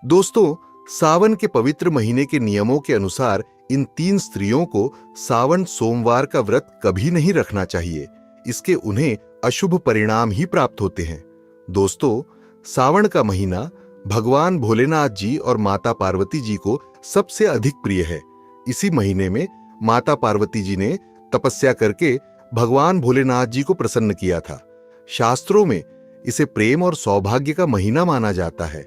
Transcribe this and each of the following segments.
दोस्तों, सावन के पवित्र महीने के नियमों के अनुसार इन 3 स्त्रियों को सावन सोमवार का व्रत कभी नहीं रखना चाहिए। इसके उन्हें अशुभ परिणाम ही प्राप्त होते हैं। दोस्तों, सावन का महीना भगवान भोलेनाथ जी और माता पार्वती जी को सबसे अधिक प्रिय है। इसी महीने में माता पार्वती जी ने तपस्या करके भगवान भोलेनाथ जी को प्रसन्न किया था। शास्त्रों में इसे प्रेम और सौभाग्य का महीना माना जाता है।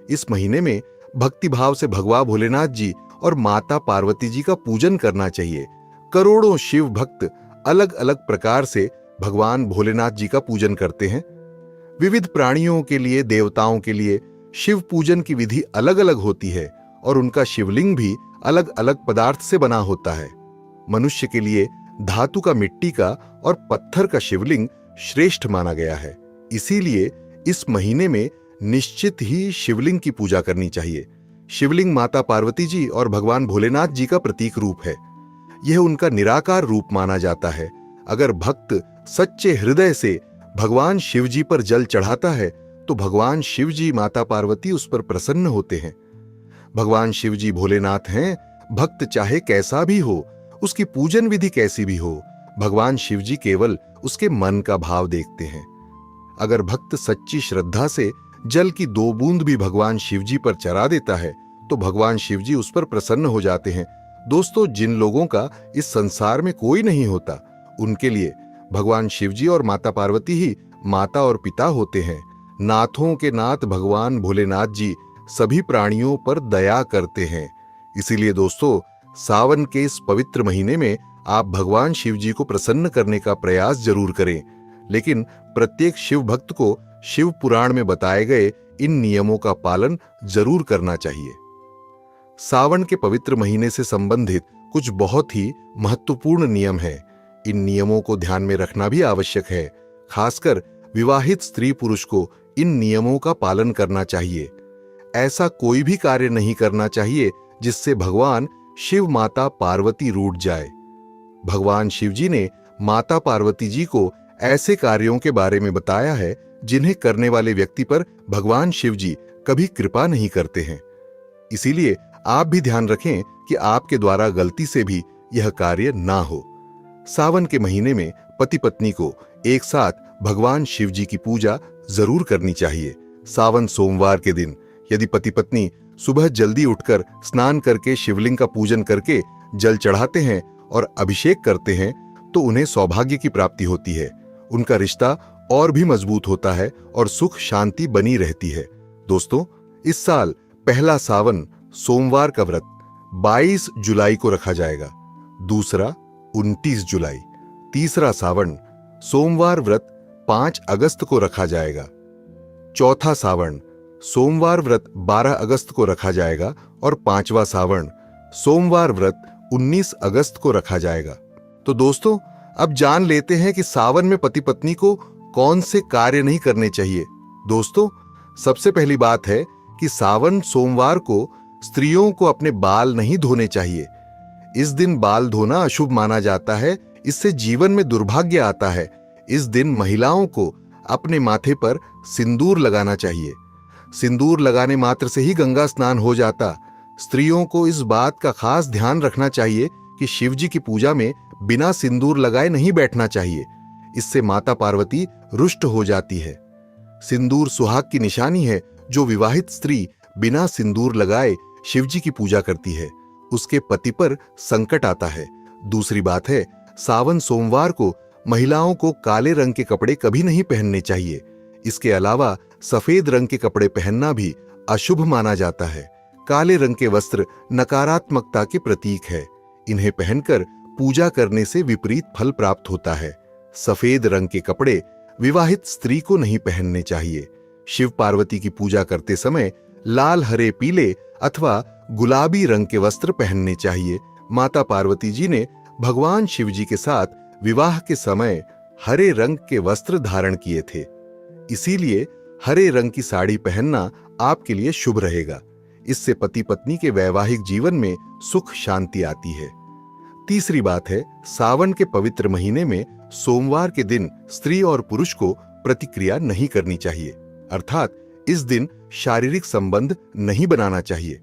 इस महीने में भक्ति भाव से भगवान भोलेनाथ जी और माता पार्वती जी का पूजन करना चाहिए। करोड़ों शिव भक्त अलग अलग प्रकार से भगवान भोलेनाथ जी का पूजन करते हैं। विविध प्राणियों के लिए, देवताओं के लिए शिव पूजन की विधि अलग अलग होती है और उनका शिवलिंग भी अलग अलग पदार्थ से बना होता है। मनुष्य के लिए धातु का, मिट्टी का और पत्थर का शिवलिंग श्रेष्ठ माना गया है। इसीलिए इस महीने में निश्चित ही शिवलिंग की पूजा करनी चाहिए। शिवलिंग माता पार्वती जी और भगवान भोलेनाथ जी का प्रतीक रूप है। यह उनका निराकार रूप माना जाता है। अगर भक्त सच्चे हृदय से भगवान शिव जी पर जल चढ़ाता है तो भगवान शिव जी, माता पार्वती उस पर प्रसन्न होते हैं। भगवान शिव जी भोलेनाथ हैं। भक्त चाहे कैसा भी हो, उसकी पूजन विधि कैसी भी हो, भगवान शिव जी केवल उसके मन का भाव देखते हैं। अगर भक्त सच्ची श्रद्धा से जल की 2 बूंद भी भगवान शिव जी पर चढ़ा देता है तो भगवान शिव जी उस पर प्रसन्न हो जाते हैं। दोस्तों, जिन लोगों का इस संसार में कोई नहीं होता, उनके लिए भगवान शिव जी और माता पार्वती ही माता और पिता होते हैं। नाथों के नाथ भगवान भोलेनाथ जी सभी प्राणियों पर दया करते हैं। इसीलिए दोस्तों, सावन के इस पवित्र महीने में आप भगवान शिव जी को प्रसन्न करने का प्रयास जरूर करें। लेकिन प्रत्येक शिव भक्त को शिव पुराण में बताए गए इन नियमों का पालन जरूर करना चाहिए। सावन के पवित्र महीने से संबंधित कुछ बहुत ही महत्वपूर्ण नियम हैं। इन नियमों को ध्यान में रखना भी आवश्यक है। खासकर विवाहित स्त्री पुरुष को इन नियमों का पालन करना चाहिए। ऐसा कोई भी कार्य नहीं करना चाहिए जिससे भगवान शिव माता पार्वती रूठ जाए। भगवान शिव जी ने माता पार्वती जी को ऐसे कार्यों के बारे में बताया है जिन्हें करने वाले व्यक्ति पर भगवान शिव जी कभी कृपा नहीं करते हैं। इसीलिए आप भी ध्यान रखें कि आपके द्वारा गलती से भी यह कार्य ना हो। सावन के महीने में पति पत्नी को एक साथ भगवान शिव जी की पूजा जरूर करनी चाहिए। सावन सोमवार के दिन यदि पति पत्नी सुबह जल्दी उठकर स्नान करके शिवलिंग का पूजन करके जल चढ़ाते हैं और अभिषेक करते हैं तो उन्हें सौभाग्य की प्राप्ति होती है। उनका रिश्ता और भी मजबूत होता है और सुख शांति बनी रहती है। दोस्तों, इस साल पहला सावन सोमवार का व्रत 22 जुलाई को रखा जाएगा, दूसरा 29 जुलाई, तीसरा सावन सोमवार व्रत 5 अगस्त को रखा जाएगा, चौथा सावन सोमवार व्रत 12 अगस्त को रखा जाएगा और 5वां सावन सोमवार व्रत 19 अगस्त को रखा जाएगा। तो दोस्तों, अब जान लेते हैं कि सावन में पति पत्नी को कौन से कार्य नहीं करने चाहिए। दोस्तों, सबसे पहली बात है कि सावन सोमवार को स्त्रियों को अपने बाल नहीं धोने चाहिए। इस दिन बाल धोना अशुभ माना जाता है। इससे जीवन में दुर्भाग्य आता है। इस दिन महिलाओं को अपने माथे पर सिंदूर लगाना चाहिए। सिंदूर लगाने मात्र से ही गंगा स्नान हो जाता। स्त्रियों को इस बात का खास ध्यान रखना चाहिए कि शिव जी की पूजा में बिना सिंदूर लगाए नहीं बैठना चाहिए। इससे माता पार्वती रुष्ट हो जाती है। सिंदूर सुहाग की निशानी है। जो विवाहित स्त्री बिना सिंदूर लगाए शिव जी की पूजा करती है, उसके पति पर संकट आता है। दूसरी बात है, सावन सोमवार को महिलाओं को काले रंग के कपड़े कभी नहीं पहनने चाहिए। इसके अलावा सफेद रंग के कपड़े पहनना भी अशुभ माना जाता है। काले रंग के वस्त्र नकारात्मकता के प्रतीक है। इन्हें पहनकर पूजा करने से विपरीत फल प्राप्त होता है। सफेद रंग के कपड़े विवाहित स्त्री को नहीं पहनने चाहिए। शिव पार्वती की पूजा करते समय लाल, हरे, पीले अथवा गुलाबी रंग के वस्त्र पहनने चाहिए। माता पार्वती जी ने भगवान शिव जी के साथ विवाह के समय हरे रंग के वस्त्र धारण किए थे। इसीलिए हरे रंग की साड़ी पहनना आपके लिए शुभ रहेगा। इससे पति पत्नी के वैवाहिक जीवन में सुख शांति आती है। तीसरी बात है, सावन के पवित्र महीने में सोमवार के दिन स्त्री और पुरुष को प्रतिक्रिया नहीं करनी चाहिए। अर्थात इस दिन शारीरिक संबंध नहीं बनाना चाहिए।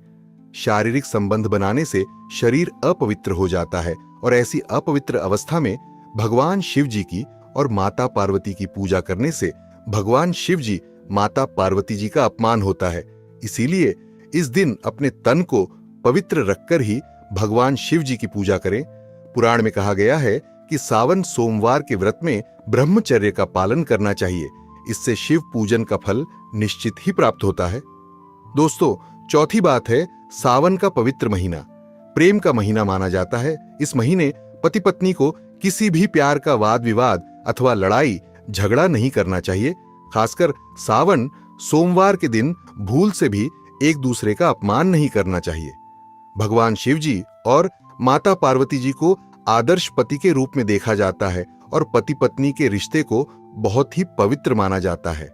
शारीरिक संबंध बनाने से शरीर अपवित्र हो जाता है और ऐसी अपवित्र अवस्था में भगवान शिव जी की और माता पार्वती की पूजा करने से भगवान शिव जी माता पार्वती जी का अपमान होता है। इसीलिए इस दिन अपने तन को पवित्र रखकर ही भगवान शिव जी की पूजा करें। पुराण में कहा गया है कि सावन सोमवार के व्रत में ब्रह्मचर्य का पालन करना चाहिए। इससे शिव पूजन का फल निश्चित ही प्राप्त होता है। दोस्तों, चौथी बात है सावन का पवित्र महीना प्रेम का महीना माना जाता है। इस महीने पति पत्नी को किसी भी प्यार का वाद विवाद अथवा लड़ाई झगड़ा नहीं करना चाहिए। खासकर सावन सोमवार के दिन भूल से भी एक दूसरे का अपमान नहीं करना चाहिए। भगवान शिव जी और माता पार्वती जी को आदर्श पति के रूप में देखा जाता है और पति पत्नी के रिश्ते को बहुत ही पवित्र माना जाता है।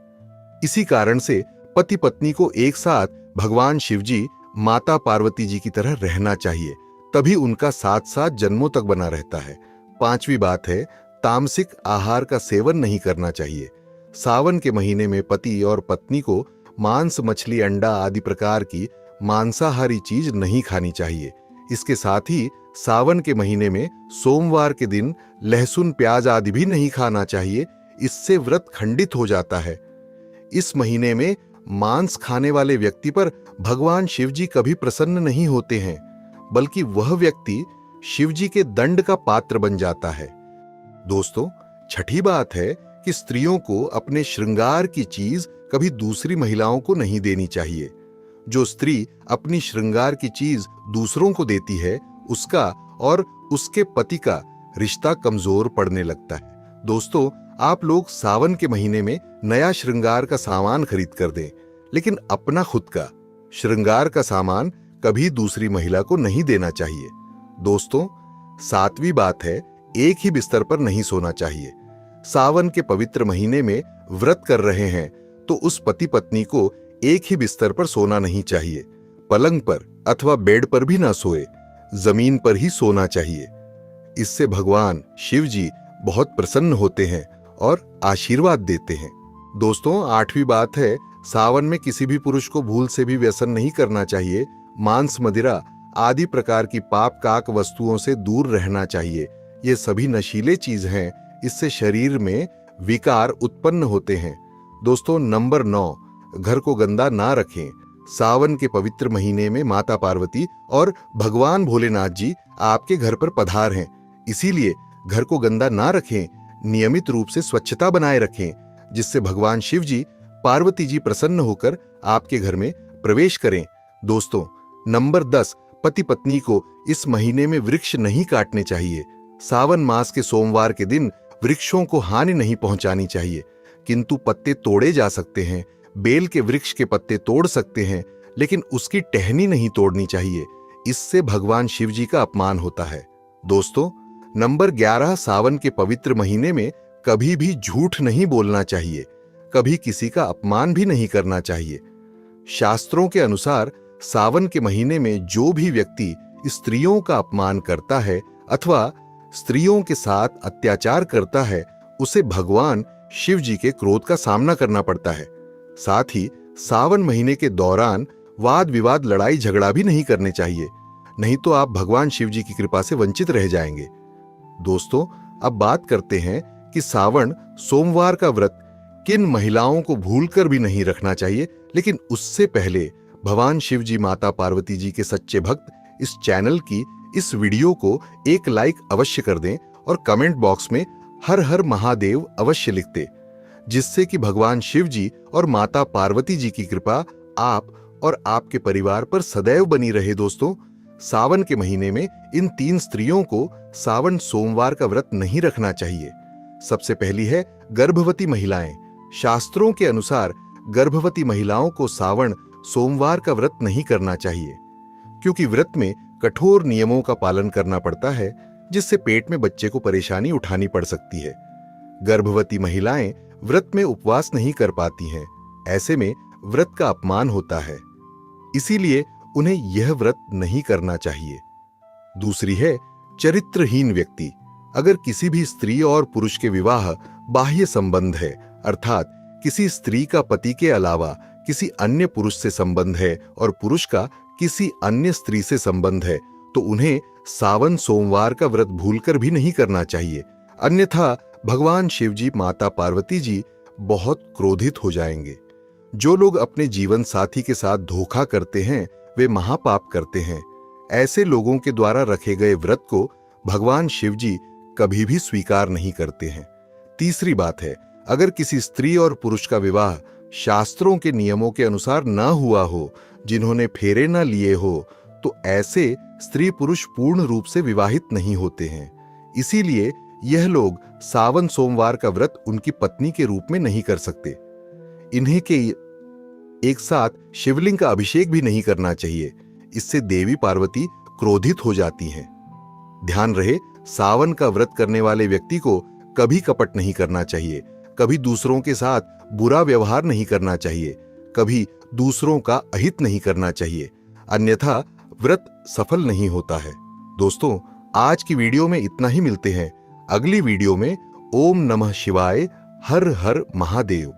इसी कारण से पति पत्नी को एक साथ भगवान शिव जी माता पार्वती जी की तरह रहना चाहिए, तभी उनका साथ साथ जन्मों तक बना रहता है। पांचवी बात है तामसिक आहार का सेवन नहीं करना चाहिए। सावन के महीने में पति और पत्नी को मांस, मछली, अंडा आदि प्रकार की मांसाहारी चीज नहीं खानी चाहिए। इसके साथ ही सावन के महीने में सोमवार के दिन लहसुन, प्याज आदि भी नहीं खाना चाहिए। इससे व्रत खंडित हो जाता है। इस महीने में मांस खाने वाले व्यक्ति पर भगवान शिव जी कभी प्रसन्न नहीं होते हैं, बल्कि वह व्यक्ति शिव जी के दंड का पात्र बन जाता है। दोस्तों, छठी बात है कि स्त्रियों को अपने श्रृंगार की चीज कभी दूसरी महिलाओं को नहीं देनी चाहिए। जो स्त्री अपनी श्रृंगार की चीज दूसरों को देती है, उसका और उसके पति का रिश्ता कमजोर पड़ने लगता है। दोस्तों, आप लोग सावन के महीने में नया श्रृंगार का सामान खरीद कर दें, लेकिन अपना खुद का श्रृंगार का सामान कभी दूसरी महिला को नहीं देना चाहिए। दोस्तों, सातवीं बात है एक ही बिस्तर पर नहीं सोना चाहिए। सावन के पवित्र महीने में व्रत कर रहे हैं तो उस पति पत्नी को एक ही बिस्तर पर सोना नहीं चाहिए। पलंग पर अथवा बेड पर भी ना सोए, जमीन पर ही सोना चाहिए। इससे भगवान शिव जी बहुत प्रसन्न होते हैं और आशीर्वाद देते हैं। दोस्तों, आठवीं बात है सावन में किसी भी पुरुष को भूल से भी व्यसन नहीं करना चाहिए। मांस, मदिरा आदि प्रकार की पाप काक वस्तुओं से दूर रहना चाहिए। ये सभी नशीले चीज हैं, इससे शरीर में विकार उत्पन्न होते हैं। दोस्तों, नंबर 9, घर को गंदा ना रखें। सावन के पवित्र महीने में माता पार्वती और भगवान भोलेनाथ जी आपके घर पर पधार हैं। इसीलिए घर को गंदा ना रखें, नियमित रूप से स्वच्छता बनाए रखें, जिससे भगवान शिव जी, पार्वती जी प्रसन्न होकर आपके घर में प्रवेश करें। दोस्तों, नंबर 10, पति पत्नी को इस महीने में वृक्ष नहीं काटने चाहिए। सावन मास के सोमवार के दिन वृक्षों को हानि नहीं पहुंचानी चाहिए, किंतु पत्ते तोड़े जा सकते हैं। बेल के वृक्ष के पत्ते तोड़ सकते हैं, लेकिन उसकी टहनी नहीं तोड़नी चाहिए। इससे भगवान शिव जी का अपमान होता है। दोस्तों, नंबर 11, सावन के पवित्र महीने में कभी भी झूठ नहीं बोलना चाहिए, कभी किसी का अपमान भी नहीं करना चाहिए। शास्त्रों के अनुसार सावन के महीने में जो भी व्यक्ति स्त्रियों का अपमान करता है अथवा स्त्रियों के साथ अत्याचार करता है, उसे भगवान शिव जी के क्रोध का सामना करना पड़ता है। साथ ही सावन महीने के दौरान वाद विवाद, लड़ाई झगड़ा भी नहीं करने चाहिए, नहीं तो आप भगवान शिव जी की कृपा से वंचित रह जाएंगे। दोस्तों, अब बात करते हैं कि सावन सोमवार का व्रत किन महिलाओं को भूलकर भी नहीं रखना चाहिए। लेकिन उससे पहले भगवान शिव जी, माता पार्वती जी के सच्चे भक्त इस चैनल की इस वीडियो को एक लाइक अवश्य कर दें और कमेंट बॉक्स में हर हर महादेव अवश्य लिख दें, जिससे कि भगवान शिव जी और माता पार्वती जी की कृपा आप और आपके परिवार पर सदैव बनी रहे। दोस्तों, सावन के महीने में इन 3 स्त्रियों को सावन सोमवार का व्रत नहीं रखना चाहिए। सबसे पहली है गर्भवती महिलाएं। शास्त्रों के अनुसार गर्भवती महिलाओं को सावन सोमवार का व्रत नहीं करना चाहिए, क्योंकि व्रत में कठोर नियमों का पालन करना पड़ता है, जिससे पेट में बच्चे को परेशानी उठानी पड़ सकती है। गर्भवती महिलाएं व्रत में उपवास नहीं कर पाती हैं, ऐसे में व्रत का अपमान होता है, इसीलिए उन्हें यह व्रत नहीं करना चाहिए। दूसरी है चरित्रहीन व्यक्ति। अगर किसी भी स्त्री और पुरुष के विवाह बाह्य संबंध है, अर्थात किसी स्त्री का पति के अलावा किसी अन्य पुरुष से संबंध है और पुरुष का किसी अन्य स्त्री से संबंध है तो उन्हें सावन सोमवार का व्रत भूलकर भी नहीं करना चाहिए, अन्यथा भगवान शिव जी, माता पार्वती जी बहुत क्रोधित हो जाएंगे। जो लोग अपने जीवन साथी के साथ धोखा करते हैं वे महापाप करते हैं। ऐसे लोगों के द्वारा रखे गए व्रत को भगवान शिव जी कभी भी स्वीकार नहीं करते हैं। तीसरी बात है, अगर किसी स्त्री और पुरुष का विवाह शास्त्रों के नियमों के अनुसार न हुआ हो, जिन्होंने फेरे न लिए हो, तो ऐसे स्त्री पुरुष पूर्ण रूप से विवाहित नहीं होते हैं। इसीलिए यह लोग सावन सोमवार का व्रत उनकी पत्नी के रूप में नहीं कर सकते। इन्हें के एक साथ शिवलिंग का अभिषेक भी नहीं करना चाहिए, इससे देवी पार्वती क्रोधित हो जाती हैं। ध्यान रहे, सावन का व्रत करने वाले व्यक्ति को कभी कपट नहीं करना चाहिए, कभी दूसरों के साथ बुरा व्यवहार नहीं करना चाहिए, कभी दूसरों का अहित नहीं करना चाहिए, अन्यथा व्रत सफल नहीं होता है। दोस्तों, आज की वीडियो में इतना ही। मिलते हैं अगली वीडियो में। ओम नमः शिवाय। हर हर महादेव।